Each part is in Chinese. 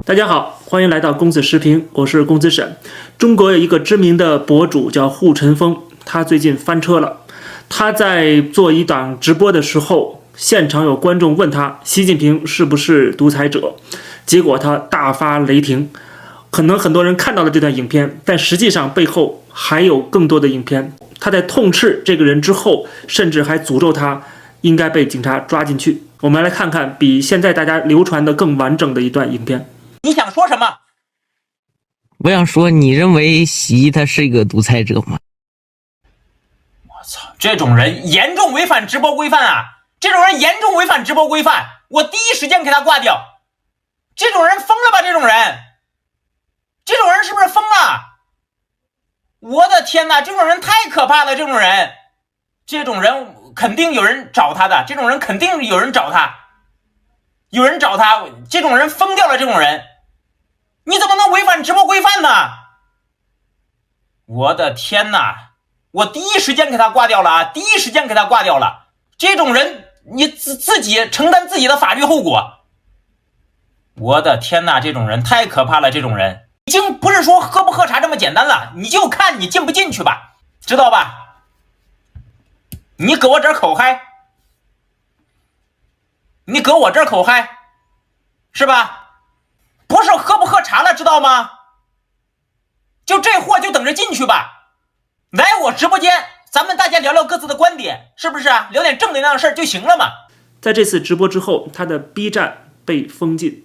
大家好，欢迎来到公子视频，我是公子沈。中国有一个知名的博主叫护城风，他最近翻车了。他在做一档直播的时候，现场有观众问他习近平是不是独裁者，结果他大发雷霆。可能很多人看到了这段影片，但实际上背后还有更多的影片。他在痛斥这个人之后，甚至还诅咒他应该被警察抓进去。我们来看看比现在大家流传的更完整的一段影片。你想说什么？我想说，你认为习他是一个独裁者吗？我操，这种人严重违反直播规范啊！这种人严重违反直播规范，我第一时间给他挂掉。这种人疯了吧？这种人是不是疯了？我的天哪，这种人太可怕了！这种人肯定有人找他的，这种人肯定有人找他，这种人疯掉了，这种人。你怎么能违反直播规范呢？我的天哪！我第一时间给他挂掉了啊！这种人，你自己承担自己的法律后果。我的天哪！这种人太可怕了！这种人已经不是说喝不喝茶这么简单了，你就看你进不进去吧，知道吧？你搁我这儿口嗨，是吧？不是喝不喝茶了，知道吗？就这货就等着进去吧。来我直播间，咱们大家聊聊各自的观点，是不是啊？聊点正能量的事儿就行了嘛。在这次直播之后，他的 B 站被封禁，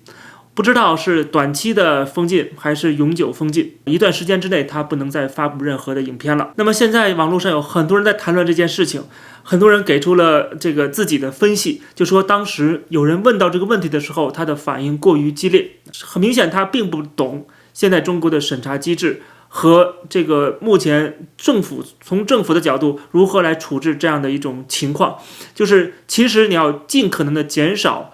不知道是短期的封禁还是永久封禁，一段时间之内他不能再发布任何的影片了。那么现在网络上有很多人在谈论这件事情，很多人给出了这个自己的分析，就说当时有人问到这个问题的时候，他的反应过于激烈，很明显他并不懂现在中国的审查机制和这个目前从政府的角度如何来处置这样的一种情况，就是其实你要尽可能的减少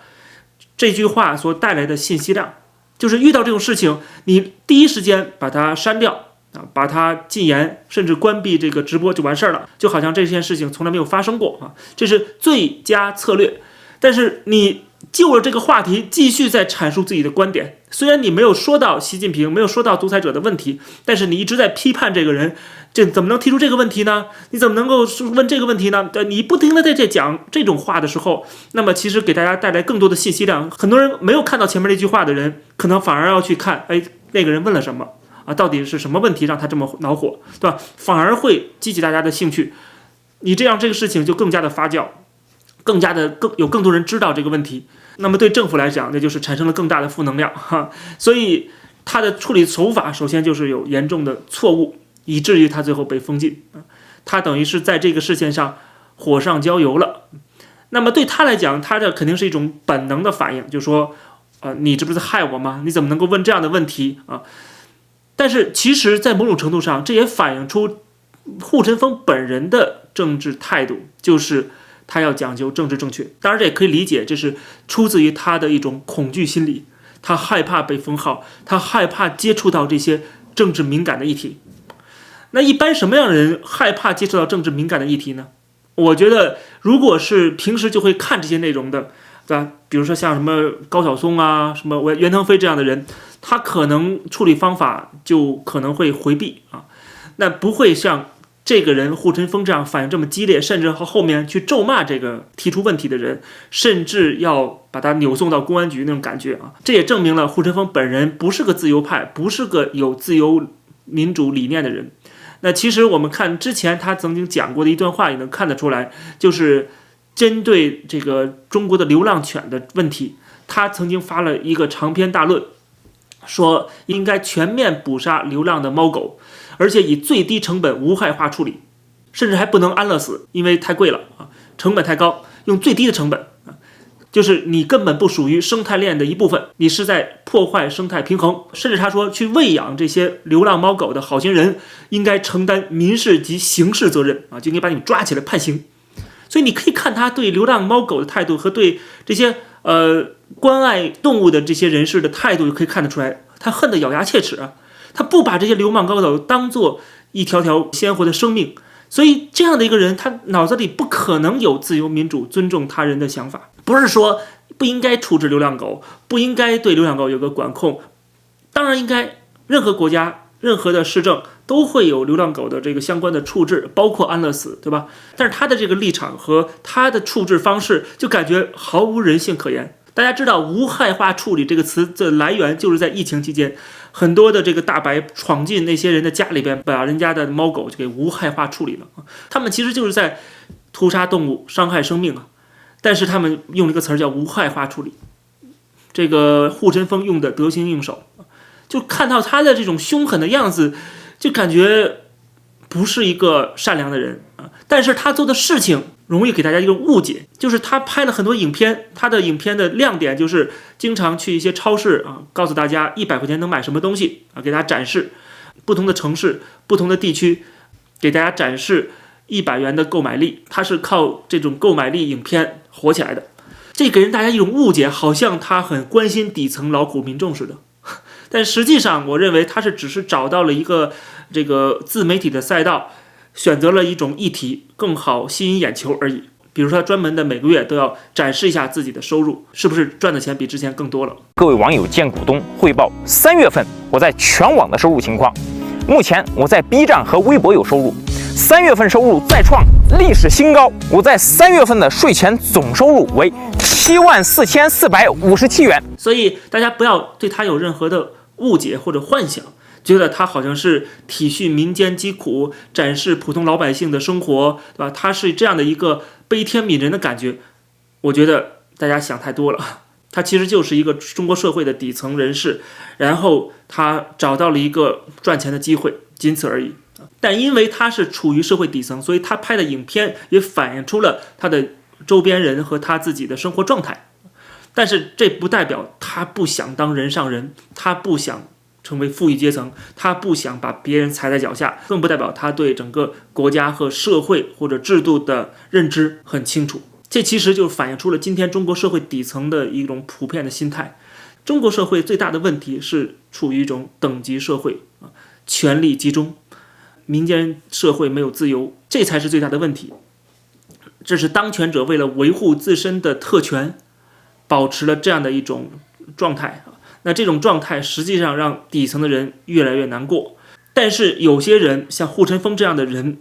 这句话所带来的信息量，就是遇到这种事情，你第一时间把它删掉啊，把它禁言，甚至关闭这个直播就完事儿了，就好像这件事情从来没有发生过啊，这是最佳策略。但是你就着这个话题继续在阐述自己的观点，虽然你没有说到习近平，没有说到独裁者的问题，但是你一直在批判这个人，这怎么能提出这个问题呢？你怎么能够问这个问题呢？你不停的在这讲这种话的时候，那么其实给大家带来更多的信息量。很多人没有看到前面那句话的人，可能反而要去看，那个人问了什么啊？到底是什么问题让他这么恼火，对吧？反而会激起大家的兴趣。你这样这个事情就更加的发酵，有更多人知道这个问题。那么对政府来讲，那就是产生了更大的负能量哈。所以他的处理手法首先就是有严重的错误，以至于他最后被封禁。他等于是在这个事件上火上浇油了。那么对他来讲，他这肯定是一种本能的反应，就是说，你这不是害我吗？你怎么能够问这样的问题啊？但是其实，在某种程度上，这也反映出护城风本人的政治态度，就是他要讲究政治正确。当然这也可以理解，这是出自于他的一种恐惧心理，他害怕被封号，他害怕接触到这些政治敏感的议题。那一般什么样的人害怕接触到政治敏感的议题呢？我觉得如果是平时就会看这些内容的，对吧？比如说像什么高晓松啊，什么袁腾飞这样的人，他可能处理方法就可能会回避啊，那不会像这个人护城风这样反应这么激烈，甚至后面去咒骂这个提出问题的人，甚至要把他扭送到公安局那种感觉啊。这也证明了护城风本人不是个自由派，不是个有自由民主理念的人。那其实我们看之前他曾经讲过的一段话也能看得出来，就是针对这个中国的流浪犬的问题，他曾经发了一个长篇大论，说应该全面捕杀流浪的猫狗，而且以最低成本无害化处理，甚至还不能安乐死，因为太贵了啊，成本太高，用最低的成本啊，就是你根本不属于生态链的一部分，你是在破坏生态平衡。甚至他说，去喂养这些流浪猫狗的好心人应该承担民事及刑事责任啊，就应该把你们抓起来判刑。所以你可以看他对流浪猫狗的态度和对这些关爱动物的这些人士的态度，可以看得出来，他恨得咬牙切齿啊。他不把这些流浪猫狗当做一条条鲜活的生命，所以这样的一个人，他脑子里不可能有自由民主、尊重他人的想法。不是说不应该处置流浪狗，不应该对流浪狗有个管控，当然应该任何国家任何的市政都会有流浪狗的这个相关的处置，包括安乐死，对吧？但是他的这个立场和他的处置方式就感觉毫无人性可言。大家知道无害化处理这个词的来源就是在疫情期间，很多的这个大白闯进那些人的家里边，把人家的猫狗就给无害化处理了。他们其实就是在屠杀动物，伤害生命啊，但是他们用了一个词儿叫无害化处理，这个护陈峰用的得心应手，就看到他的这种凶狠的样子，就感觉不是一个善良的人啊。但是他做的事情容易给大家一个误解，就是他拍了很多影片，他的影片的亮点就是经常去一些超市啊，告诉大家100块钱能买什么东西啊，给大家展示不同的城市、不同的地区，给大家展示100元的购买力，他是靠这种购买力影片火起来的。这给人大家一种误解，好像他很关心底层劳苦民众似的。但实际上，我认为他只是找到了一个这个自媒体的赛道，选择了一种议题更好吸引眼球而已。比如说，他专门的每个月都要展示一下自己的收入，是不是赚的钱比之前更多了？各位网友见股东汇报3月份我在全网的收入情况。目前我在 B 站和微博有收入，3月份收入再创历史新高。我在3月份的税前总收入为74457元。所以大家不要对他有任何的误解或者幻想，觉得他好像是体恤民间疾苦，展示普通老百姓的生活，对吧？他是这样的一个悲天悯人的感觉，我觉得大家想太多了。他其实就是一个中国社会的底层人士，然后他找到了一个赚钱的机会，仅此而已。但因为他是处于社会底层，所以他拍的影片也反映出了他的周边人和他自己的生活状态。但是这不代表他不想当人上人，他不想成为富裕阶层，他不想把别人踩在脚下，更不代表他对整个国家和社会或者制度的认知很清楚。这其实就反映出了今天中国社会底层的一种普遍的心态。中国社会最大的问题是处于一种等级社会，权力集中，民间社会没有自由，这才是最大的问题。这是当权者为了维护自身的特权，保持了这样的一种状态。那这种状态实际上让底层的人越来越难过。但是有些人像护陈峰这样的人，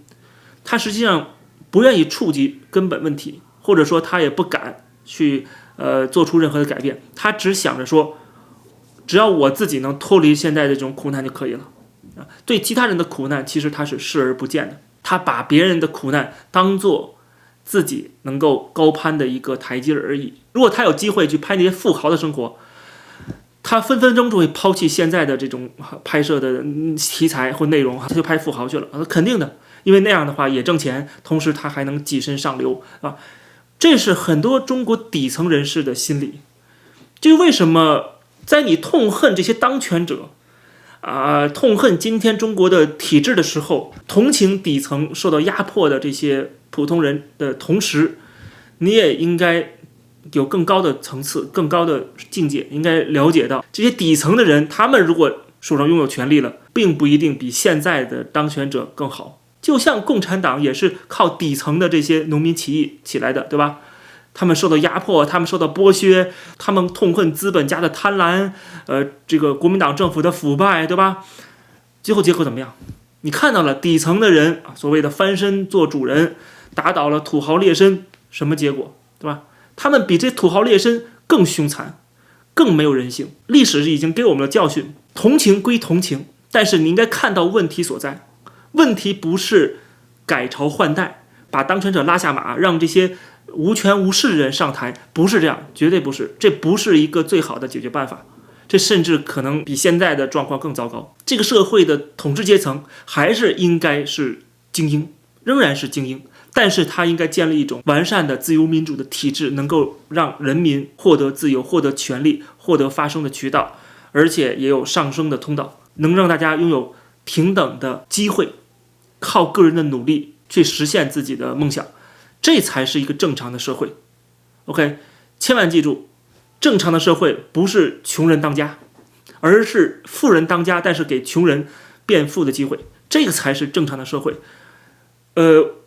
他实际上不愿意触及根本问题，或者说他也不敢去做出任何的改变，他只想着说，只要我自己能脱离现在的这种苦难就可以了。对其他人的苦难，其实他是视而不见的，他把别人的苦难当作自己能够高攀的一个台阶而已。如果他有机会去拍那些富豪的生活，他分分钟就会抛弃现在的这种拍摄的题材或内容，他就拍富豪去了，肯定的，因为那样的话也挣钱，同时他还能跻身上流啊。这是很多中国底层人士的心理。这为什么在你痛恨这些当权者痛恨今天中国的体制的时候，同情底层受到压迫的这些普通人的同时，你也应该有更高的层次、更高的境界，应该了解到这些底层的人，他们如果手上拥有权力了，并不一定比现在的当权者更好。就像共产党也是靠底层的这些农民起义起来的，对吧？他们受到压迫，他们受到剥削，他们痛恨资本家的贪婪，这个国民党政府的腐败，对吧？最后结果怎么样？你看到了底层的人所谓的翻身做主人，打倒了土豪劣绅，什么结果，对吧？他们比这土豪劣绅更凶残，更没有人性。历史已经给我们了教训，同情归同情，但是你应该看到问题所在。问题不是改朝换代，把当权者拉下马，让这些无权无势的人上台，不是这样，绝对不是，这不是一个最好的解决办法，这甚至可能比现在的状况更糟糕。这个社会的统治阶层还是应该是精英，仍然是精英，但是它应该建立一种完善的自由民主的体制，能够让人民获得自由、获得权利、获得发声的渠道，而且也有上升的通道，能让大家拥有平等的机会，靠个人的努力去实现自己的梦想，这才是一个正常的社会。 OK， 千万记住，正常的社会不是穷人当家，而是富人当家，但是给穷人变富的机会，这个才是正常的社会。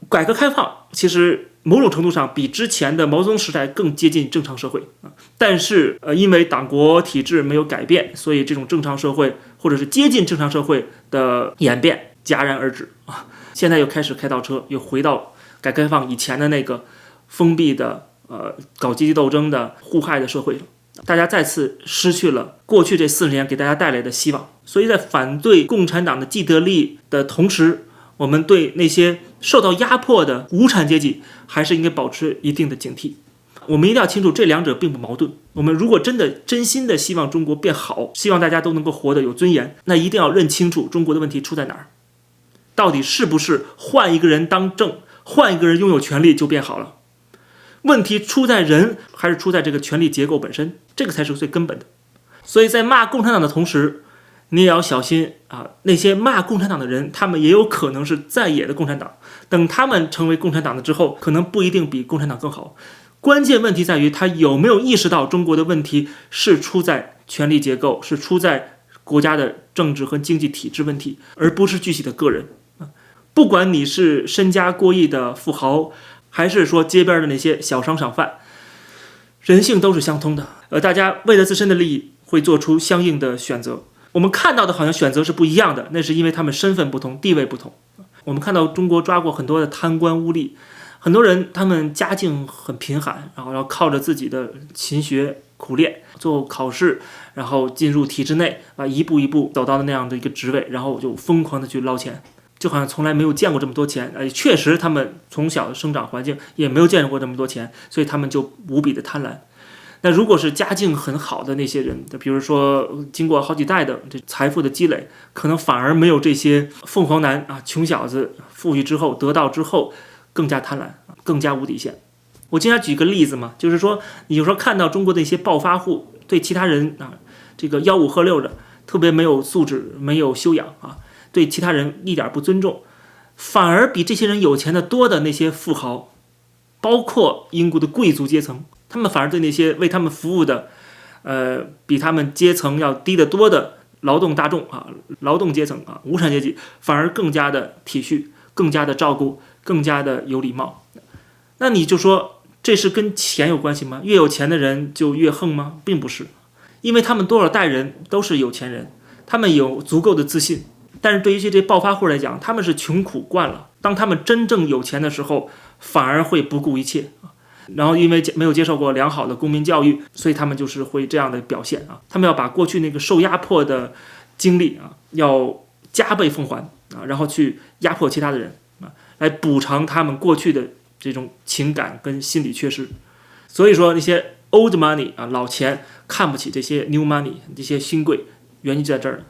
改革开放其实某种程度上比之前的毛泽东时代更接近正常社会啊。但是因为党国体制没有改变，所以这种正常社会或者是接近正常社会的演变戛然而止啊。现在又开始开倒车，又回到改革开放以前的那个封闭的搞阶级斗争的互害的社会了。大家再次失去了过去这40年给大家带来的希望。所以在反对共产党的既得利益的同时，我们对那些受到压迫的无产阶级还是应该保持一定的警惕。我们一定要清楚，这两者并不矛盾。我们如果真心的希望中国变好，希望大家都能够活得有尊严，那一定要认清楚中国的问题出在哪儿。到底是不是换一个人当政，换一个人拥有权力就变好了？问题出在人，还是出在这个权力结构本身？这个才是最根本的。所以在骂共产党的同时，你也要小心啊！那些骂共产党的人，他们也有可能是在野的共产党。等他们成为共产党了之后，可能不一定比共产党更好。关键问题在于他有没有意识到中国的问题是出在权力结构，是出在国家的政治和经济体制问题，而不是具体的个人。不管你是身家过亿的富豪，还是说街边的那些小商场贩，人性都是相通的。大家为了自身的利益会做出相应的选择。我们看到的好像选择是不一样的，那是因为他们身份不同，地位不同。我们看到中国抓过很多的贪官污吏，很多人他们家境很贫寒，然后靠着自己的勤学苦练，最后考试，然后进入体制内啊，一步一步走到了那样的一个职位，然后就疯狂的去捞钱，就好像从来没有见过这么多钱。确实他们从小的生长环境也没有见过这么多钱，所以他们就无比的贪婪。那如果是家境很好的那些人，比如说经过好几代的这财富的积累，可能反而没有这些凤凰男啊穷小子富裕之后得到之后更加贪婪，更加无底线。我经常举个例子嘛，就是说你有时候看到中国的一些暴发户对其他人啊这个吆五喝六的，特别没有素质，没有修养啊，对其他人一点不尊重，反而比这些人有钱的多的那些富豪，包括英国的贵族阶层，他们反而对那些为他们服务的比他们阶层要低得多的劳动大众啊，劳动阶层啊，无产阶级，反而更加的体恤，更加的照顾，更加的有礼貌。那你就说这是跟钱有关系吗？越有钱的人就越横吗？并不是，因为他们多少代人都是有钱人，他们有足够的自信。但是对于这些暴发户来讲，他们是穷苦惯了，当他们真正有钱的时候，反而会不顾一切。然后因为没有接受过良好的公民教育，所以他们就是会这样的表现啊。他们要把过去那个受压迫的经历啊，要加倍奉还啊，然后去压迫其他的人啊，来补偿他们过去的这种情感跟心理缺失。所以说那些 old money 啊，老钱看不起这些 new money 这些新贵，原因就在这儿。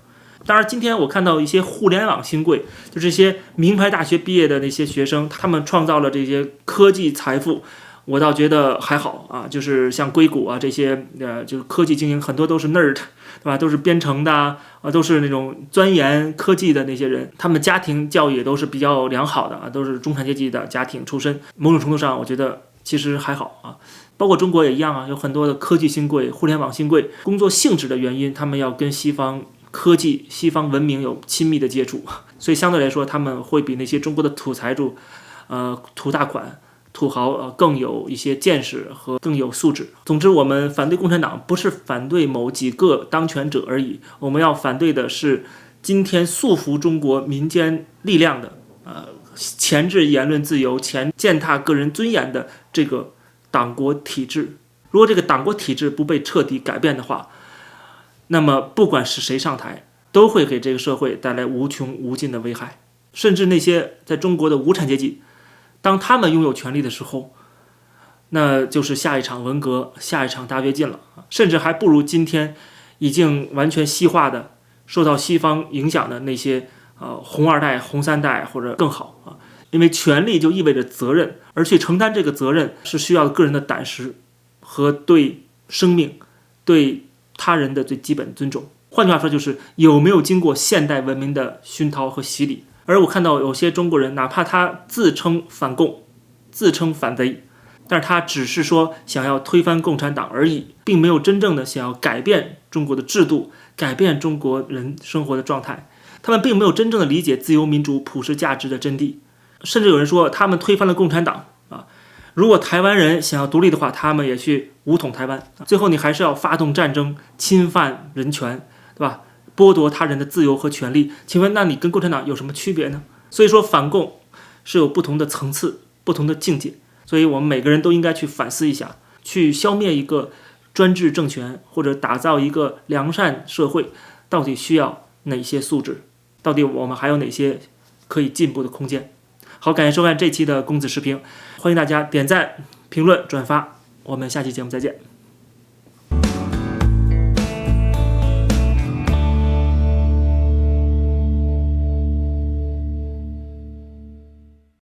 当然今天我看到一些互联网新贵，就这些名牌大学毕业的那些学生，他们创造了这些科技财富，我倒觉得还好啊，就是像硅谷啊这些就是科技精英，很多都是 nerd， 对吧？都是编程的啊，都是那种钻研科技的那些人，他们家庭教育也都是比较良好的啊，都是中产阶级的家庭出身。某种程度上，我觉得其实还好啊。包括中国也一样啊，有很多的科技新贵、互联网新贵，工作性质的原因，他们要跟西方科技、西方文明有亲密的接触，所以相对来说，他们会比那些中国的土财主、土大款、土豪更有一些见识和更有素质。总之，我们反对共产党不是反对某几个当权者而已，我们要反对的是今天束缚中国民间力量的钳制言论自由、践踏个人尊严的这个党国体制。如果这个党国体制不被彻底改变的话，那么不管是谁上台，都会给这个社会带来无穷无尽的危害。甚至那些在中国的无产阶级，当他们拥有权力的时候，那就是下一场文革，下一场大跃进了，甚至还不如今天已经完全西化的、受到西方影响的那些红二代、红三代或者更好啊。因为权力就意味着责任，而去承担这个责任是需要个人的胆识和对生命、对他人的最基本尊重。换句话说，就是有没有经过现代文明的熏陶和洗礼。而我看到有些中国人，哪怕他自称反共、自称反贼，但是他只是说想要推翻共产党而已，并没有真正的想要改变中国的制度，改变中国人生活的状态。他们并没有真正的理解自由民主普世价值的真谛。甚至有人说他们推翻了共产党啊，如果台湾人想要独立的话，他们也去武统台湾。最后你还是要发动战争，侵犯人权，对吧？剥夺他人的自由和权利。请问，那你跟共产党有什么区别呢？所以说，反共是有不同的层次、不同的境界。所以我们每个人都应该去反思一下，去消灭一个专制政权或者打造一个良善社会，到底需要哪些素质？到底我们还有哪些可以进步的空间？好，感谢收看这期的公子视频，欢迎大家点赞、评论、转发，我们下期节目再见。